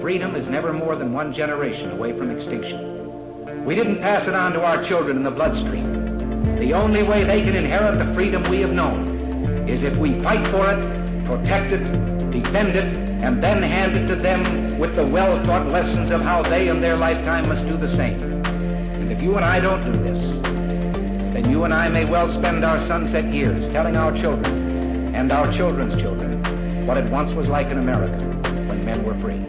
freedom is never more than one generation away from extinction. We didn't pass it on to our children in the bloodstream. The only way they can inherit the freedom we have known is if we fight for it, protect it, defend it, and then hand it to them with the well-taught lessons of how they in their lifetime must do the same. And if you and I don't do this, then you and I may well spend our sunset years telling our children and our children's children what it once was like in America when men were free.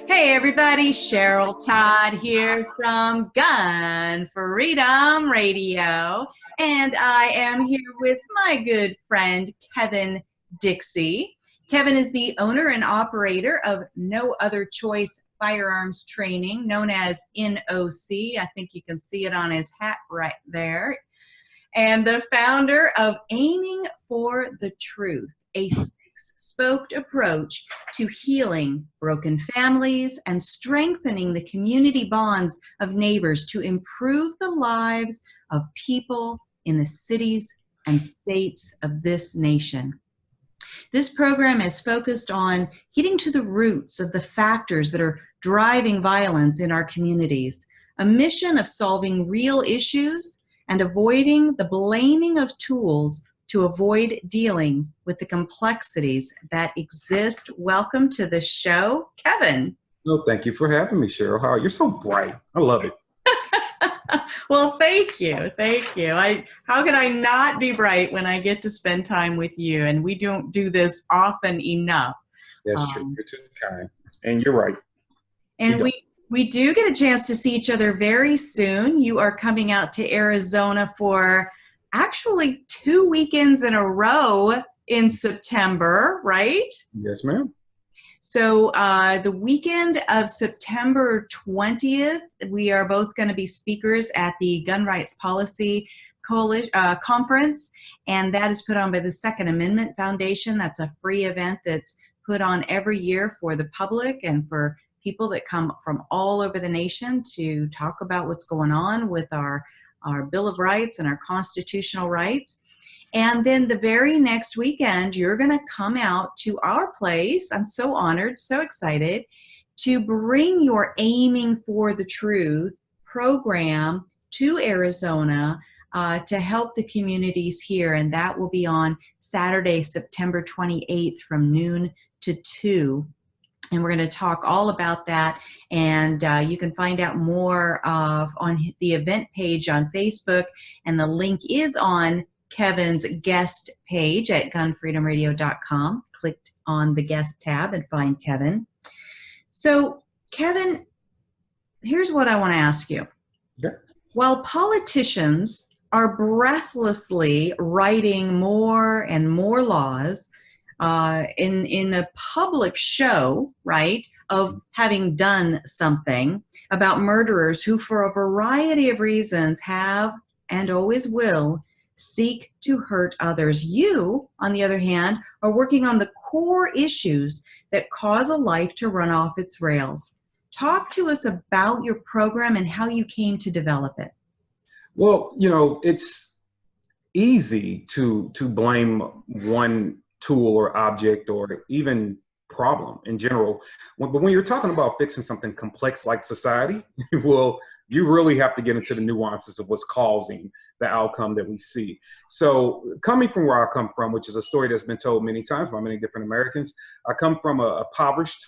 Hey everybody, Cheryl Todd here from GunFreedomRadio, and I am here with my good friend Kevin Dixie. Kevin is the owner and operator of No Other Choice Firearms Training, known as NOC. I think you can see it on his hat right there. And the founder of Aiming for the Truth, a six-spoked approach to healing broken families and strengthening the community bonds of neighbors to improve the lives of people in the cities and states of this nation. This program is focused on getting to the roots of the factors that are driving violence in our communities, a mission of solving real issues and avoiding the blaming of tools to avoid dealing with the complexities that exist. Welcome to the show, Kevin. No, thank you for having me, Cheryl. How are you? You're so bright. I love it. Well, thank you. Thank you. How can I not be bright when I get to spend time with you? And we don't do this often enough. That's true. You're too kind. And you're right. And we do get a chance to see each other very soon. You are coming out to Arizona for actually 2 weekends in a row in September, right? Yes, ma'am. So the weekend of September 20th, we are both going to be speakers at the Gun Rights Policy Conference, and that is put on by the Second Amendment Foundation. That's a free event that's put on every year for the public and for people that come from all over the nation to talk about what's going on with our Bill of Rights and our constitutional rights. And then the very next weekend, you're going to come out to our place. I'm so honored, so excited to bring your Aiming for the Truth program to Arizona to help the communities here. And that will be on Saturday, September 28th from noon to 2. And we're going to talk all about that. And you can find out more on the event page on Facebook. And the link is on Kevin's guest page at GunFreedomRadio.com. Click on the guest tab and find Kevin. So, Kevin, here's what I want to ask you. Yeah. While politicians are breathlessly writing more and more laws in a public show, right, of having done something about murderers who, for a variety of reasons, have and always will seek to hurt others. You, on the other hand, are working on the core issues that cause a life to run off its rails. Talk to us about your program and how you came to develop it. Well, you know, it's easy to blame one tool or object or even problem in general. But when you're talking about fixing something complex like society, well, you really have to get into the nuances of what's causing the outcome that we see. So coming from where I come from, which is a story that's been told many times by many different Americans, I come from a impoverished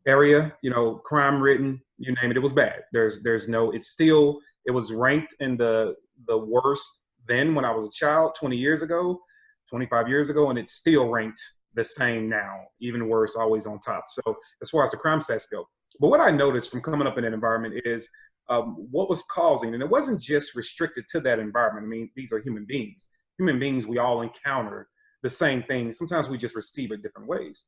area, you know, crime ridden, you name it, it was bad. It was ranked in the worst then when I was a child 20 years ago, 25 years ago, and it's still ranked the same now, even worse, always on top. So as far as the crime stats go. But what I noticed from coming up in that environment is what was causing, and it wasn't just restricted to that environment. I mean, these are human beings. Human beings, we all encounter the same thing. Sometimes we just receive it different ways.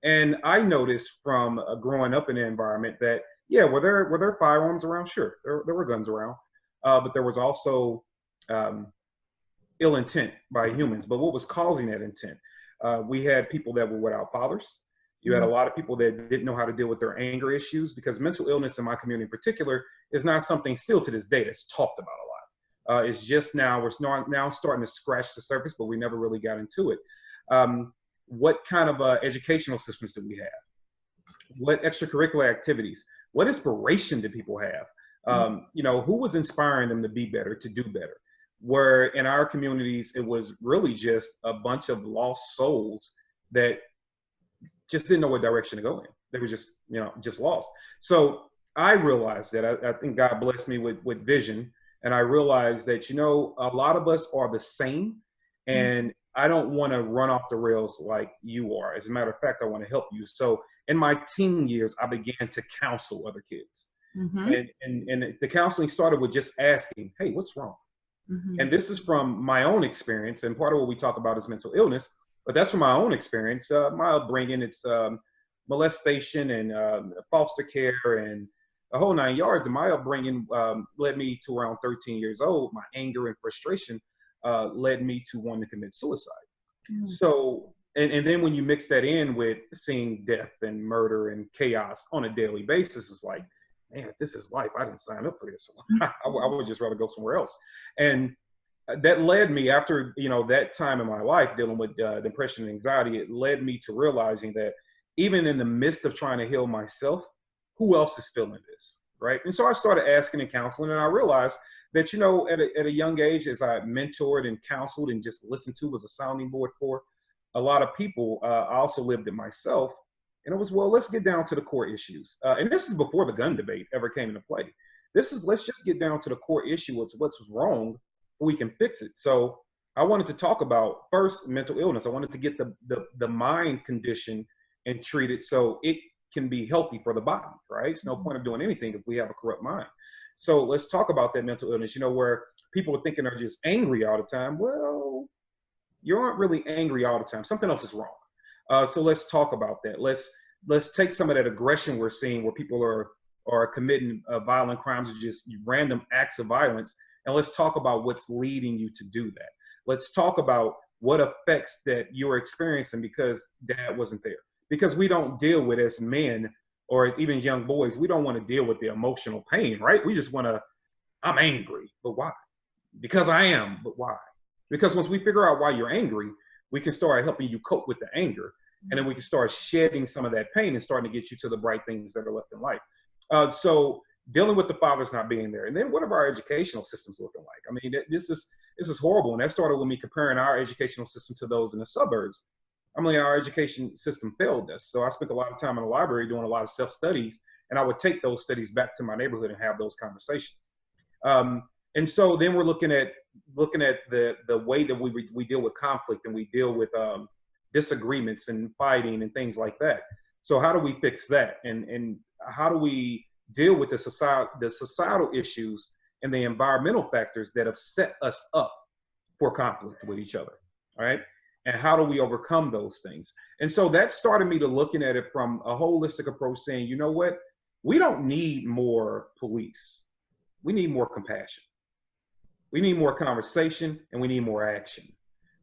And I noticed from growing up in the environment that, yeah, were there firearms around? Sure, there were guns around, but there was also ill intent by humans. But what was causing that intent? We had people that were without fathers. You had a lot of people that didn't know how to deal with their anger issues, because mental illness in my community in particular is not something still to this day that's talked about a lot. It's just we're now starting to scratch the surface, but we never really got into it. What kind of educational systems do we have? What extracurricular activities? What inspiration did people have? You know, who was inspiring them to be better, to do better? Where in our communities, it was really just a bunch of lost souls that just didn't know what direction to go in. They were just, you know, just lost. So I realized that I think God blessed me with vision. And I realized that, you know, a lot of us are the same. And I don't want to run off the rails like you are. As a matter of fact, I want to help you. So in my teen years, I began to counsel other kids. And the counseling started with just asking, hey, what's wrong? And this is from my own experience. And part of what we talk about is mental illness. But that's from my own experience. My upbringing, it's molestation and foster care and the whole 9 yards. And my upbringing led me to around 13 years old. My anger and frustration led me to wanting to commit suicide. So, and then when you mix that in with seeing death and murder and chaos on a daily basis, it's like, man, if this is life, I didn't sign up for this. I would just rather go somewhere else. And that led me, after, you know, that time in my life dealing with depression and anxiety, it led me to realizing that even in the midst of trying to heal myself, who else is feeling this, right? And so I started asking and counseling, and I realized that, you know, at a young age, as I mentored and counseled and just listened to, was a sounding board for a lot of people, I also lived it myself. And it was, well, let's get down to the core issues. And this is before the gun debate ever came into play. This is, let's just get down to the core issue. What's wrong, we can fix it. So I wanted to talk about, first, mental illness. I wanted to get the mind condition and treat it so it can be healthy for the body, right? It's no point of doing anything if we have a corrupt mind. So let's talk about that mental illness, you know, where people are thinking they're just angry all the time. Well, you aren't really angry all the time. Something else is wrong. So let's talk about that. Let's take some of that aggression we're seeing where people are committing violent crimes or just random acts of violence. And let's talk about what's leading you to do that. Let's talk about what effects that you're experiencing because dad wasn't there. Because we don't deal with, as men or as even young boys, we don't want to deal with the emotional pain, right? We just want to, I'm angry, but why? Because I am, but why? Because once we figure out why you're angry, we can start helping you cope with the anger. And then we can start shedding some of that pain and starting to get you to the bright things that are left in life. So dealing with the fathers not being there. And then what are our educational systems looking like? I mean, this is horrible. And that started with me comparing our educational system to those in the suburbs. I mean, our education system failed us. So I spent a lot of time in the library doing a lot of self-studies, and I would take those studies back to my neighborhood and have those conversations. And so then we're looking at the way that we deal with conflict, and we deal with disagreements and fighting and things like that. So how do we fix that? And how do we deal with the societal issues and the environmental factors that have set us up for conflict with each other, all right? And how do we overcome those things? And so that started me to looking at it from a holistic approach, saying, you know what? We don't need more police. We need more compassion. We need more conversation, and we need more action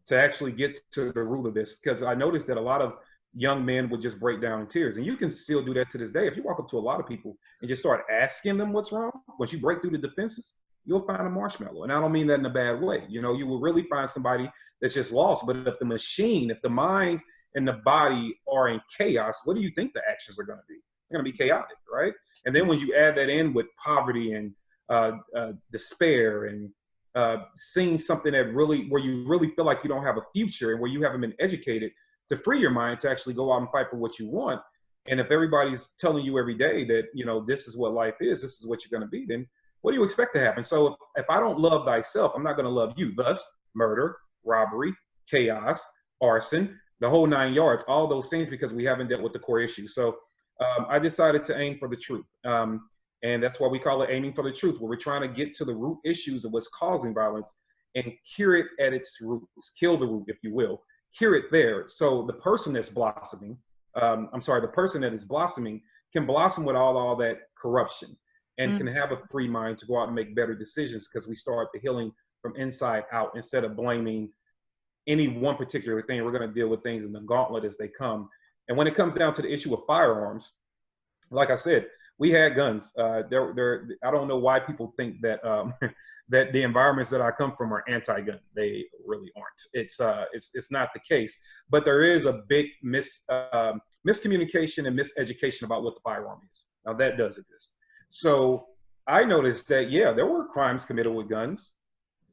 to actually get to the root of this. Because I noticed that a lot of young men would just break down in tears. And you can still do that to this day. If you walk up to a lot of people and just start asking them what's wrong, once you break through the defenses, you'll find a marshmallow. And I don't mean that in a bad way. You know, you will really find somebody that's just lost. But if the machine, if the mind and the body are in chaos, what do you think the actions are going to be? They're going to be chaotic, right? And then when you add that in with poverty and despair and seeing something that really, where you really feel like you don't have a future and where you haven't been educated to free your mind to actually go out and fight for what you want. And if everybody's telling you every day that, you know, this is what life is, this is what you're going to be, then what do you expect to happen? So if I don't love thyself, I'm not going to love you. Thus, murder, robbery, chaos, arson, the whole 9 yards, all those things, because we haven't dealt with the core issue. So I decided to aim for the truth. And that's why we call it aiming for the truth, where we're trying to get to the root issues of what's causing violence and cure it at its roots, kill the root, if you will, cure it there. So the person that's blossoming, the person that is blossoming can blossom with all that corruption and can have a free mind to go out and make better decisions, because we start the healing from inside out instead of blaming any one particular thing. We're going to deal with things in the gauntlet as they come. And when it comes down to the issue of firearms, like I said, we had guns. I don't know why people think that that the environments that I come from are anti-gun. They really aren't. It's not the case. But there is a big miscommunication and miseducation about what the firearm is. Now that does exist. So I noticed that, yeah, there were crimes committed with guns,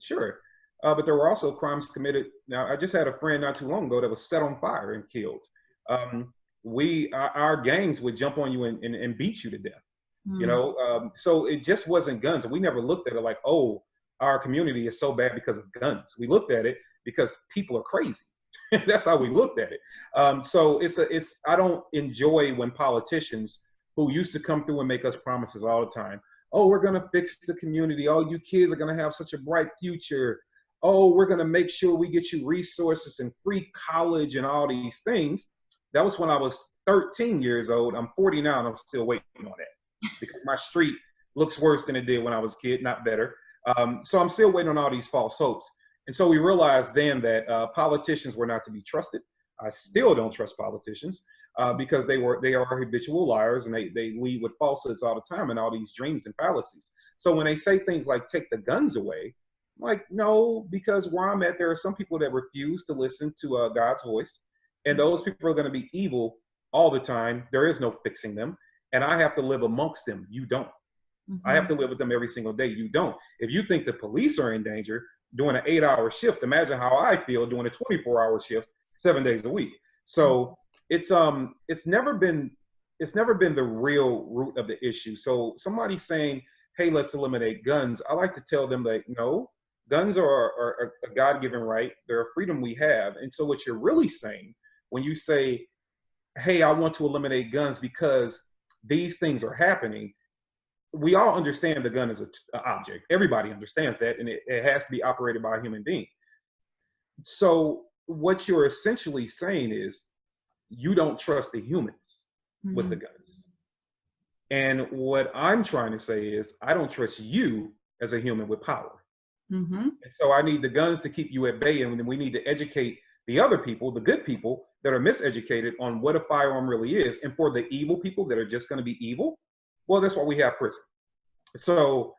sure. But there were also crimes committed. Now, I just had a friend not too long ago that was set on fire and killed. Our gangs would jump on you and beat you to death. You know, so it just wasn't guns. And we never looked at it like, oh, our community is so bad because of guns. We looked at it because people are crazy. That's how we looked at it. So I don't enjoy when politicians who used to come through and make us promises all the time, oh, we're going to fix the community. Oh, you kids are going to have such a bright future. Oh, we're going to make sure we get you resources and free college and all these things. That was when I was 13 years old. I'm 40 now and I'm still waiting on that because my street looks worse than it did when I was a kid, not better. So I'm still waiting on all these false hopes. And so we realized then that politicians were not to be trusted. I still don't trust politicians because they are habitual liars and they lead with falsehoods all the time and all these dreams and fallacies. So when they say things like take the guns away, I'm like, no, because where I'm at, there are some people that refuse to listen to God's voice. And those people are going to be evil all the time. There is no fixing them. And I have to live amongst them. You don't. I have to live with them every single day. You don't. If you think the police are in danger doing an 8-hour shift, imagine how I feel doing a 24-hour shift 7 days a week. So it's never been the real root of the issue. So somebody saying, hey, let's eliminate guns, I like to tell them that no, guns are a God-given right. They're a freedom we have. And so what you're really saying when you say, hey, I want to eliminate guns because these things are happening, we all understand the gun is an object. Everybody understands that, and it has to be operated by a human being. So what you're essentially saying is you don't trust the humans with the guns. And what I'm trying to say is I don't trust you as a human with power. And so I need the guns to keep you at bay, and then we need to educate the other people, the good people that are miseducated on what a firearm really is. And for the evil people that are just going to be evil, well, that's why we have prison. So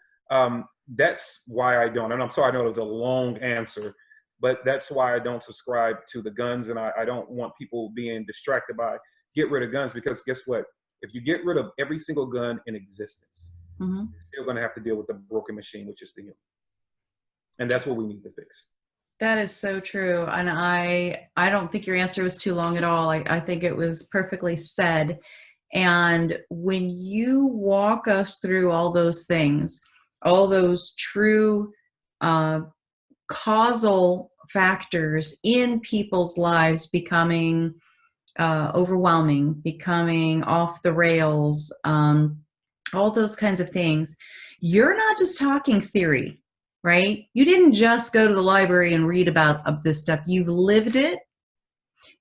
that's why I don't. And I'm sorry, I know it was a long answer, but that's why I don't subscribe to the guns. And I don't want people being distracted by get rid of guns, because guess what? If you get rid of every single gun in existence, you're still going to have to deal with the broken machine, which is the human. And that's what we need to fix. That is so true. And I don't think your answer was too long at all. I think it was perfectly said. And when you walk us through all those things, all those true causal factors in people's lives becoming overwhelming, becoming off the rails, all those kinds of things, you're not just talking theory, right? You didn't just go to the library and read about this stuff. You've lived it.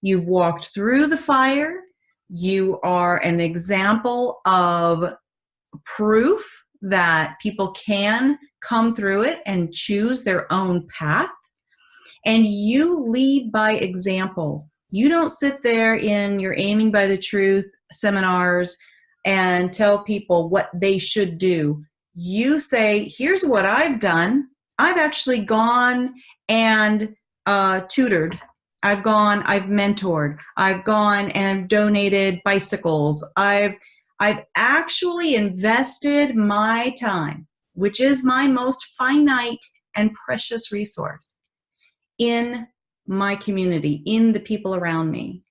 You've walked through the fire. You are an example of proof that people can come through it and choose their own path. And you lead by example. You don't sit there in your Aiming by the Truth seminars and tell people what they should do. You say, here's what I've done. I've actually gone and tutored. I've mentored. I've gone and I've donated bicycles. I've actually invested my time, which is my most finite and precious resource, in my community, in the people around me.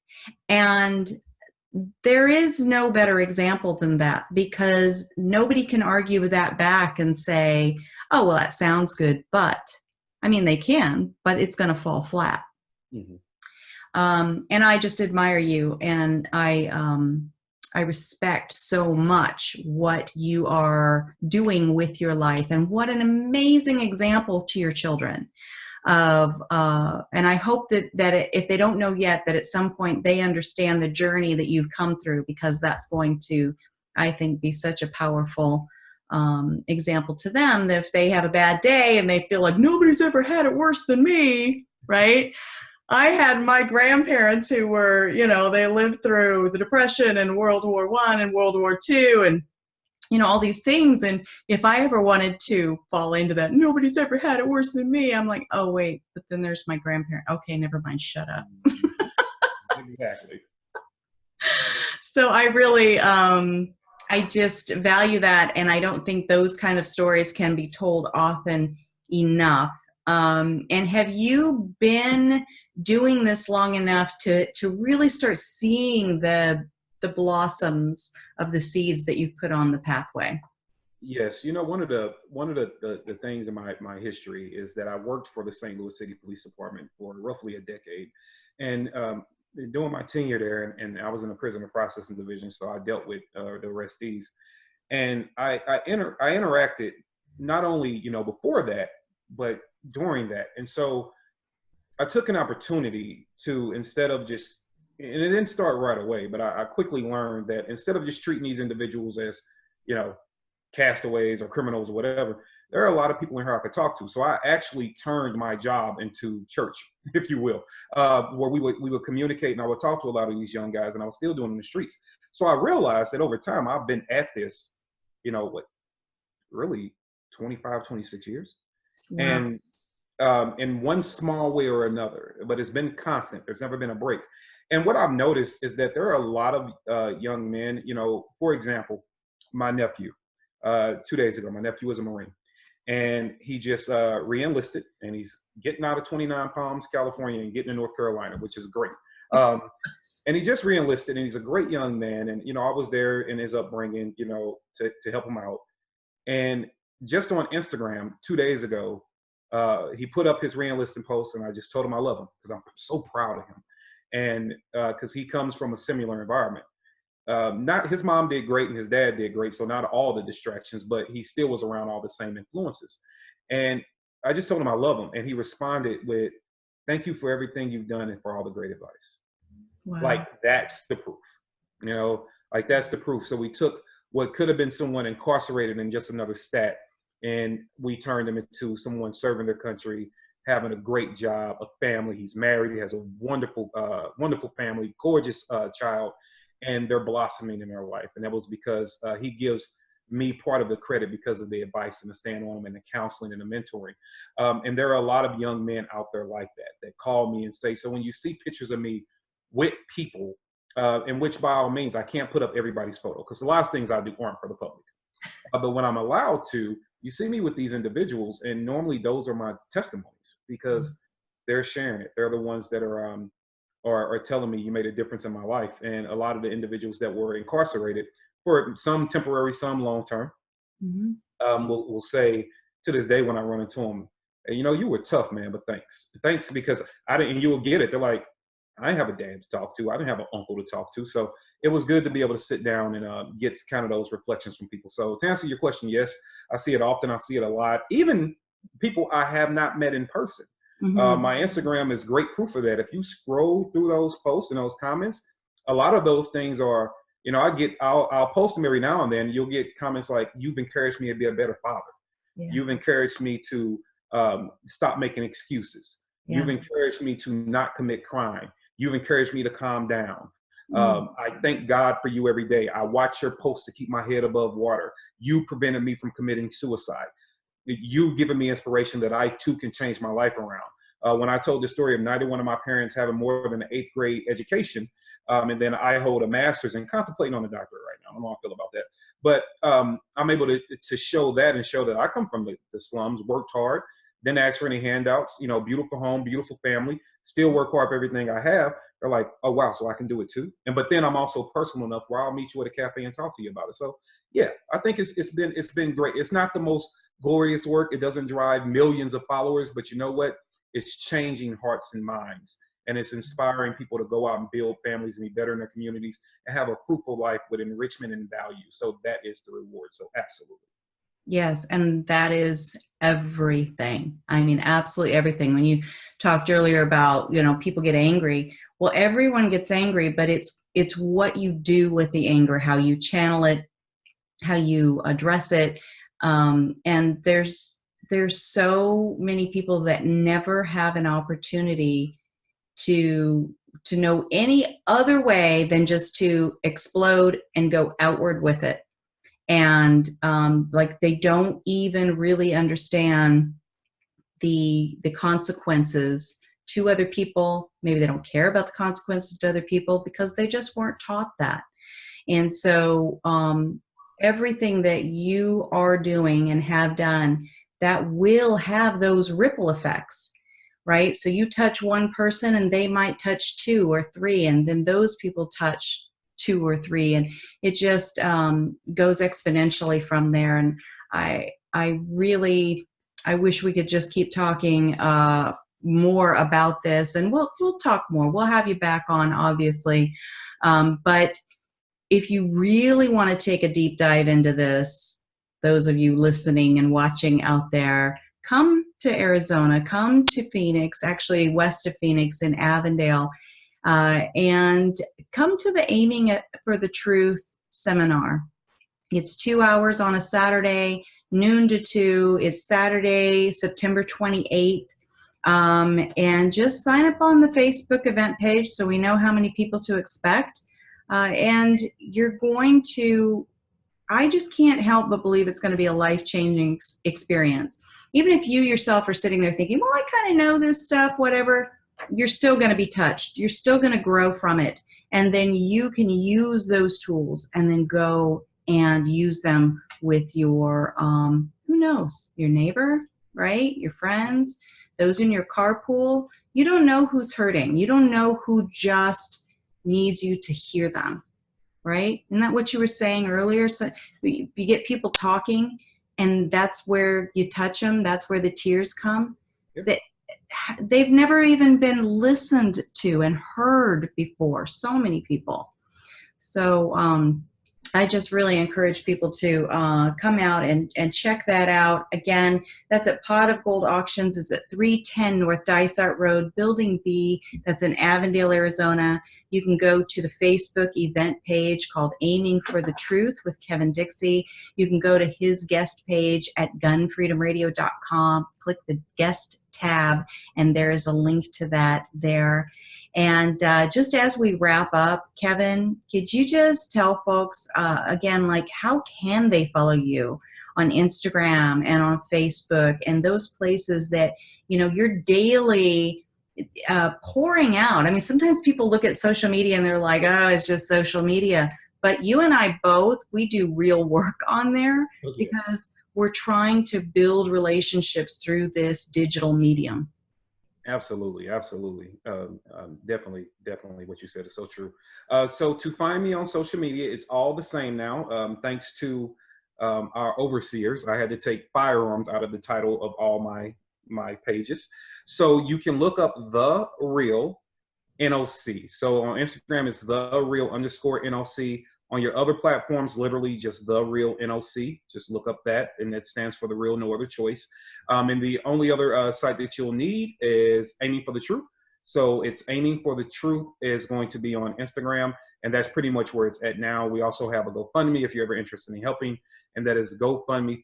And there is no better example than that, because nobody can argue with that back and say, oh, well, that sounds good, but, I mean, they can, but it's going to fall flat. And I just admire you, and I respect so much what you are doing with your life, and what an amazing example to your children of, and I hope that if they don't know yet, that at some point they understand the journey that you've come through, because that's going to, I think, be such a powerful example to them, that if they have a bad day and they feel like nobody's ever had it worse than me, right? I had my grandparents who were, they lived through the Depression and World War I and World War II and, all these things. And if I ever wanted to fall into that, nobody's ever had it worse than me, I'm like, oh, wait, but then there's my grandparent. Okay, never mind. Shut up. Exactly. So I really, I just value that, and I don't think those kind of stories can be told often enough. And have you been doing this long enough to really start seeing the blossoms of the seeds that you've put on the pathway? Yes, you know, one of the things in my history is that I worked for the St. Louis City Police Department for roughly a decade, and during my tenure there, and I was in the prisoner processing division, so I dealt with the arrestees, and I interacted not only, you know, before that, but during that, and so I took an opportunity to, instead of just, and it didn't start right away, but I quickly learned that instead of just treating these individuals as, you know, castaways or criminals or whatever, there are a lot of people in here I could talk to. So I actually turned my job into church, if you will, where we would communicate, and I would talk to a lot of these young guys, and I was still doing it in the streets. So I realized that over time I've been at this, you know, what, really 25, 26 years. Wow. And in one small way or another, but it's been constant. There's never been a break. And what I've noticed is that there are a lot of young men, you know, for example, my nephew, 2 days ago, my nephew was a Marine, and he just re-enlisted, and he's getting out of 29 Palms, California, and getting to North Carolina, which is great. And he just re-enlisted, and he's a great young man. And, you know, I was there in his upbringing, you know, to help him out. And just on Instagram 2 days ago, he put up his re-enlisting post, and I just told him I love him because I'm so proud of him. And because he comes from a similar environment. Not his mom did great and his dad did great, so not all the distractions, but he still was around all the same influences. And I just told him I love him, and he responded with, "Thank you for everything you've done and for all the great advice." Wow. Like, that's the proof, you know, like that's the proof. So we took what could have been someone incarcerated in just another stat, and we turned him into someone serving their country, having a great job, a family. He's married, he has a wonderful, wonderful family, gorgeous child, and they're blossoming in their life. And that was because he gives me part of the credit because of the advice and the stand on them and the counseling and the mentoring. And there are a lot of young men out there like that call me and say, so when you see pictures of me with people, in which by all means, I can't put up everybody's photo because a lot of things I do aren't for the public. But when I'm allowed to, you see me with these individuals, and normally those are my testimonies because they're sharing it. They're the ones that are telling me you made a difference in my life. And a lot of the individuals that were incarcerated for some temporary, some long-term, will say to this day when I run into them, hey, you know, you were tough, man, but thanks. Thanks because I didn't, and you'll get it. They're like, I didn't have a dad to talk to. I didn't have an uncle to talk to. So it was good to be able to sit down and get kind of those reflections from people. So to answer your question, yes, I see it often. I see it a lot. Even people I have not met in person. My Instagram is great proof of that. If you scroll through those posts and those comments, a lot of those things are, you know, I'll post them every now and then. You'll get comments like, you've encouraged me to be a better father. Yeah. You've encouraged me to stop making excuses. Yeah. You've encouraged me to not commit crime. You've encouraged me to calm down. I thank God for you every day. I watch your posts to keep my head above water. You prevented me from committing suicide. You've given me inspiration that I too can change my life around. When I told the story of neither one of my parents having more than an 8th grade education, and then I hold a master's and contemplating on a doctorate right now. I don't know how I feel about that. But I'm able to show that and show that I come from the slums, worked hard, didn't ask for any handouts, you know, beautiful home, beautiful family, still work hard for everything I have. They're like, oh, wow, so I can do it too. But then I'm also personal enough where I'll meet you at a cafe and talk to you about it. So yeah, I think it's been great. It's not the most glorious work. It doesn't drive millions of followers, but you know what? It's changing hearts and minds. And it's inspiring people to go out and build families and be better in their communities and have a fruitful life with enrichment and value. So that is the reward. So absolutely. Yes, and that is everything. I mean, absolutely everything. When you talked earlier about, you know, people get angry. Well, everyone gets angry, but it's what you do with the anger, how you channel it, how you address it. And there's so many people that never have an opportunity to know any other way than just to explode and go outward with it. And like they don't even really understand the consequences to other people. Maybe they don't care about the consequences to other people because they just weren't taught that. And so everything that you are doing and have done, that will have those ripple effects, right? So you touch one person and they might touch 2 or 3, and then those people touch 2 or 3, and it just goes exponentially from there. And I wish we could just keep talking more about this, and we'll talk more. We'll have you back on, obviously. But if you really want to take a deep dive into this, those of you listening and watching out there, come to Arizona, come to Phoenix, actually west of Phoenix in Avondale, and come to the Aiming for the Truth seminar. It's 2 hours on a Saturday, noon to 2. It's Saturday, September 28th. And just sign up on the Facebook event page so we know how many people to expect. And you're going to, I just can't help but believe it's going to be a life-changing experience. Even if you yourself are sitting there thinking, well, I kind of know this stuff, whatever, you're still going to be touched. You're still going to grow from it. And then you can use those tools and then go and use them with your, who knows, your neighbor, right? Your friends, those in your carpool. You don't know who's hurting. You don't know who just needs you to hear them, right? Isn't that what you were saying earlier? So you get people talking, and that's where you touch them. That's where the tears come. Yep. They've never even been listened to and heard before. So many people. So I just really encourage people to come out and check that out. Again, that's at Pot of Gold Auctions. It's at 310 North Dysart Road, Building B. That's in Avondale, Arizona. You can go to the Facebook event page called Aiming for the Truth with Kevin Dixie. You can go to his guest page at GunFreedomRadio.com. Click the guest tab, and there is a link to that there. And just as we wrap up, Kevin, could you just tell folks, again, like how can they follow you on Instagram and on Facebook and those places that, you know, you're daily pouring out? I mean, sometimes people look at social media and they're like, oh, it's just social media. But you and I both, we do real work on there because we're trying to build relationships through this digital medium. Absolutely, absolutely. Definitely what you said is so true. So to find me on social media, it's all the same now. Thanks to our overseers, I had to take firearms out of the title of all my pages. So you can look up The Real NOC. So on Instagram, it's The Real _NOC. On your other platforms, literally just The Real NOC. Just look up that, and it stands for The Real, No Other Choice. And the only other site that you'll need is Aiming for the Truth. So it's Aiming for the Truth is going to be on Instagram, and that's pretty much where it's at now. We also have a GoFundMe if you're ever interested in helping, and that is GoFundMe/Aiming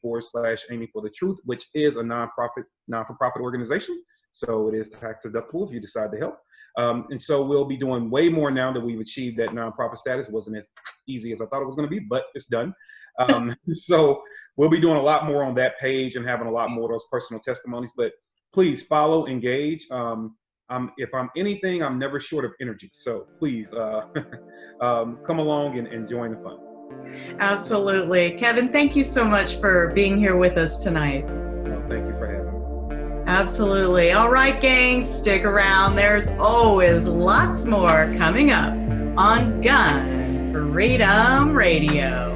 for the Truth, which is a non-for-profit organization. So it is tax deductible if you decide to help. And so we'll be doing way more now that we've achieved that nonprofit status. It wasn't as easy as I thought it was going to be, but it's done. So we'll be doing a lot more on that page and having a lot more of those personal testimonies. But please follow, engage. If I'm anything, I'm never short of energy. So please come along and join the fun. Absolutely. Kevin, thank you so much for being here with us tonight. No, thank you for having me. Absolutely. All right, gang, stick around. There's always lots more coming up on Gun Freedom Radio.